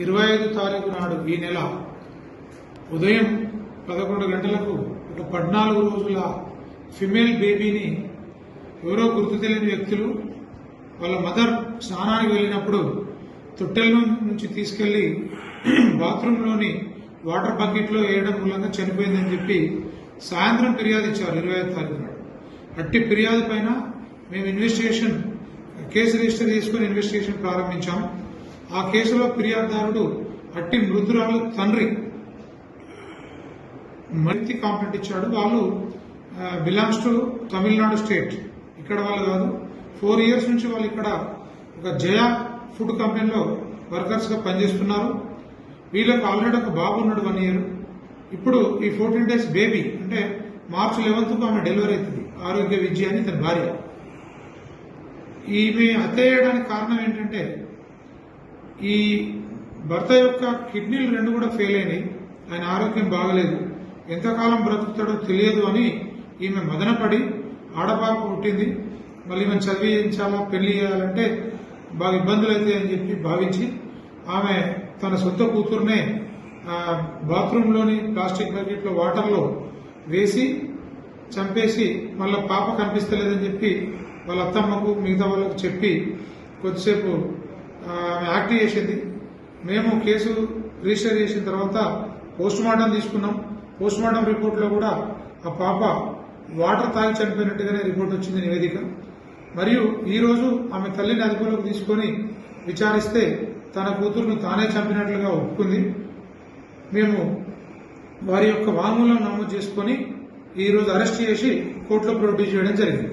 25 తారీఖు నాడు ఈ నెల ఉదయం 11 గంటలకు ఒక 14 రోజుల ఫిమేల్ బేబీని ఎవరో గుర్తు తెలియని వ్యక్తులు వాళ్ళ మదర్ స్నానానికి వెళ్ళినప్పుడు తొట్టెల నుంచి తీసుకెళ్లి బాత్రూంలోని వాటర్ బకెట్లో వేయడం మూలంగా చనిపోయిందని చెప్పి సాయంత్రం ఫిర్యాదు ఇచ్చారు 25 తారీఖు నాడు. అట్టి ఫిర్యాదు పైన మేము ఇన్వెస్టిగేషన్ కేసు రిజిస్టర్ చేసుకుని ఇన్వెస్టిగేషన్ ప్రారంభించాం. ఆ కేసులో ఫిర్యాదుదారుడు అట్టి మృతురాలు తండ్రి మంచి కాంప్లైంట్ ఇచ్చాడు. వాళ్ళు బిలాంగ్స్ టు తమిళనాడు స్టేట్, ఇక్కడ వాళ్ళు కాదు. 4 years నుంచి వాళ్ళు ఇక్కడ ఒక జయా ఫుడ్ కంపెనీలో వర్కర్స్ గా పనిచేస్తున్నారు. వీళ్ళకి ఆల్రెడీ ఒక బాబు ఉన్నాడు 1 year. ఇప్పుడు ఈ 14 days బేబీ అంటే March 11th ఆమె డెలివరీ అవుతుంది. ఆరోగ్య విజయ అని తన భార్య. ఈమె హత్య చేయడానికి కారణం ఏంటంటే ఈ భర్త యొక్క కిడ్నీలు 2 కూడా ఫెయిల్ అయినాయి. ఆయన ఆరోగ్యం బాగలేదు, ఎంతకాలం బ్రతుకుతాడో తెలియదు అని ఈమె మదనపడి ఆడపాప పుట్టింది, మళ్ళీ ఈమె చదివించాలా పెళ్లి చేయాలంటే బాగా ఇబ్బందులు అవుతాయని చెప్పి భావించి ఆమె తన సొంత కూతురునే బాత్రూంలోని ప్లాస్టిక్ బకెట్లో వాటర్లో వేసి చంపేసి మళ్ళీ పాప కనిపిస్తలేదని చెప్పి వాళ్ళ అత్తమ్మకు మిగతా వాళ్ళకు చెప్పి కొద్దిసేపు ఆమె యాక్ట్ చేసింది. మేము కేసు రిజిస్టర్ చేసిన తర్వాత పోస్ట్ మార్టం తీసుకున్నాం. పోస్ట్ మార్టం రిపోర్ట్లో కూడా ఆ పాప వాటర్ తాగి చనిపోయినట్టుగానే రిపోర్ట్ వచ్చింది, నివేదిక. మరియు ఈరోజు ఆమె తల్లిని అదుపులోకి తీసుకొని విచారిస్తే తన కూతురును తానే చంపినట్లుగా ఒప్పుకుంది. మేము వారి యొక్క వాంగ్మూలం నమోదు చేసుకుని ఈరోజు అరెస్ట్ చేసి కోర్టులో ప్రొడ్యూస్ చేయడం జరిగింది.